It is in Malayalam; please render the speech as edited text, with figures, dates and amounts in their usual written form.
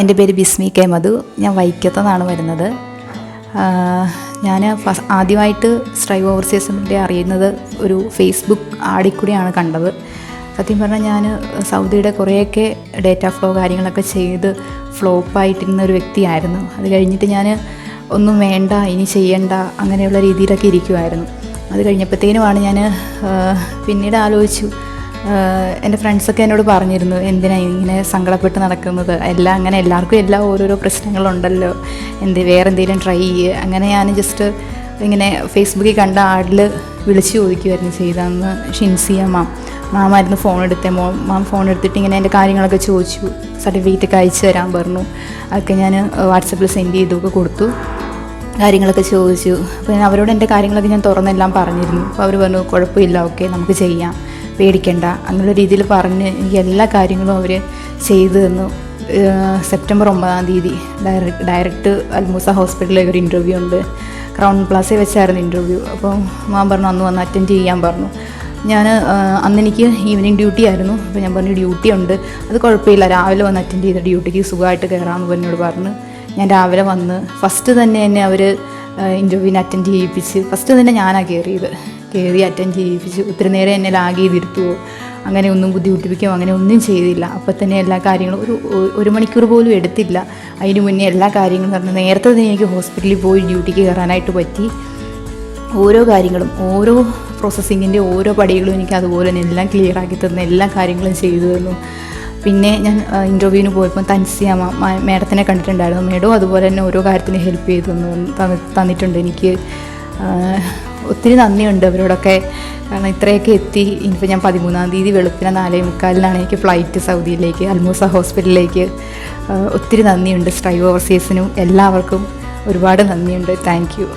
എൻ്റെ പേര് ബിസ്മി കെ മധു. ഞാൻ വൈക്കത്തുനിന്നാണ് വരുന്നത്. ഞാൻ ആദ്യമായിട്ട് സ്ട്രൈവ് ഓവർസീസിൻ്റെ അറിയുന്നത് ഒരു ഫേസ്ബുക്ക് ആഡിൽ കൂടിയാണ് കണ്ടത്. സത്യം പറഞ്ഞാൽ ഞാൻ സൗദിയുടെ കുറേയൊക്കെ ഡേറ്റ ഫ്ലോ കാര്യങ്ങളൊക്കെ ചെയ്ത് ഫ്ലോപ്പായിട്ടിരുന്ന ഒരു വ്യക്തിയായിരുന്നു. അത് കഴിഞ്ഞിട്ട് ഞാൻ ഒന്നും വേണ്ട, ഇനി ചെയ്യണ്ട, അങ്ങനെയുള്ള രീതിയിലൊക്കെ ഇരിക്കുമായിരുന്നു. അത് കഴിഞ്ഞപ്പോഴത്തേനുമാണ് ഞാൻ പിന്നീട് ആലോചിച്ചു, എൻ്റെ ഫ്രണ്ട്സൊക്കെ എന്നോട് പറഞ്ഞിരുന്നു, എന്തിനാണ് ഇങ്ങനെ സങ്കടപ്പെട്ട് നടക്കുന്നത്, എല്ലാം അങ്ങനെ എല്ലാവർക്കും ഓരോരോ പ്രശ്നങ്ങളുണ്ടല്ലോ, വേറെ എന്തെങ്കിലും ട്രൈ ചെയ്യുക. അങ്ങനെ ഞാൻ ജസ്റ്റ് ഇങ്ങനെ ഫേസ്ബുക്കിൽ കണ്ട ആഡിൽ വിളിച്ച് ചോദിക്കുമായിരുന്നു ചെയ്തതെന്ന്. ഷിൻസിയ മാമായിരുന്നു ഫോൺ എടുത്തേ. മാം ഫോൺ എടുത്തിട്ട് ഇങ്ങനെ എൻ്റെ കാര്യങ്ങളൊക്കെ ചോദിച്ചു, സർട്ടിഫിക്കറ്റൊക്കെ അയച്ചു തരാൻ പറഞ്ഞു. അതൊക്കെ ഞാൻ വാട്സപ്പിൽ സെൻഡ് ചെയ്തൊക്കെ കൊടുത്തു, കാര്യങ്ങളൊക്കെ ചോദിച്ചു. അപ്പോൾ ഞാൻ അവരോട് എൻ്റെ കാര്യങ്ങളൊക്കെ ഞാൻ തുറന്നെല്ലാം പറഞ്ഞിരുന്നു. അപ്പോൾ അവർ പറഞ്ഞു കുഴപ്പമില്ല, ഓക്കെ നമുക്ക് ചെയ്യാം, പേടിക്കണ്ട, അങ്ങനെയുള്ള രീതിയിൽ പറഞ്ഞ് എനിക്ക് എല്ലാ കാര്യങ്ങളും അവർ ചെയ്തു തന്നു. സെപ്റ്റംബർ 9-ാം തീയതി ഡയറക്റ്റ് അൽമൂസ ഹോസ്പിറ്റലിൽ ഒരു ഇൻ്റർവ്യൂ ഉണ്ട്. ക്രൗൺ പ്ലാസയിൽ വെച്ചായിരുന്നു ഇൻ്റർവ്യൂ. അപ്പോൾ മാം പറഞ്ഞു അന്ന് വന്ന് അറ്റൻഡ് ചെയ്യാൻ പറഞ്ഞു. ഞാൻ അന്നെനിക്ക് ഈവനിങ് ഡ്യൂട്ടി ആയിരുന്നു. അപ്പോൾ ഞാൻ പറഞ്ഞു ഡ്യൂട്ടി ഉണ്ട്, അത് കുഴപ്പമില്ല, രാവിലെ വന്ന് അറ്റൻഡ് ചെയ്ത ഡ്യൂട്ടിക്ക് സുഖമായിട്ട് കയറാമെന്ന് എന്നോട് പറഞ്ഞു. ഞാൻ രാവിലെ വന്ന് ഫസ്റ്റ് തന്നെ എന്നെ അവർ ഇൻ്റർവ്യൂവിന് അറ്റൻഡ് ചെയ്യിപ്പിച്ച്, ഫസ്റ്റ് തന്നെ ഞാനാണ് കയറി അറ്റൻഡ് ചെയ്യിപ്പിച്ച്. ഒത്തിരി നേരം എന്നെ ലാഗ് ചെയ്തിരുത്തുവോ അങ്ങനെ ഒന്നും ബുദ്ധിമുട്ടിപ്പിക്കുകയോ അങ്ങനെ ഒന്നും ചെയ്തില്ല. അപ്പോൾ തന്നെ എല്ലാ കാര്യങ്ങളും ഒരു മണിക്കൂർ പോലും എടുത്തില്ല. അതിന് മുന്നേ എല്ലാ കാര്യങ്ങളും പറഞ്ഞു. നേരത്തെ തന്നെ എനിക്ക് ഹോസ്പിറ്റലിൽ പോയി ഡ്യൂട്ടിക്ക് കയറാനായിട്ട് പറ്റി. ഓരോ കാര്യങ്ങളും, ഓരോ പ്രോസസ്സിങ്ങിൻ്റെ ഓരോ പടികളും എനിക്ക് അതുപോലെ തന്നെ എല്ലാം ക്ലിയർ ആക്കി തന്നു, എല്ലാ കാര്യങ്ങളും ചെയ്തു തന്നു. പിന്നെ ഞാൻ ഇൻ്റർവ്യൂവിന് പോയപ്പോൾ തൻസിയ മേഡത്തിനെ കണ്ടിട്ടുണ്ടായിരുന്നു. മേഡവും അതുപോലെ തന്നെ ഓരോ കാര്യത്തിന് ഹെൽപ്പ് ചെയ്തു തന്നിട്ടുണ്ട് എനിക്ക്. ഒത്തിരി നന്ദിയുണ്ട് അവരോടൊക്കെ. കാരണം ഇത്രയൊക്കെ എത്തി. ഇനിയിപ്പോൾ ഞാൻ 13-ാം തീയതി വെളുപ്പിനെ 4:45 എനിക്ക് ഫ്ലൈറ്റ് സൗദിയിലേക്ക്, അൽമൂസ ഹോസ്പിറ്റലിലേക്ക്. ഒത്തിരി നന്ദിയുണ്ട് സ്ട്രൈവ് ഓവർസീസിനും എല്ലാവർക്കും ഒരുപാട് നന്ദിയുണ്ട്. Thank you.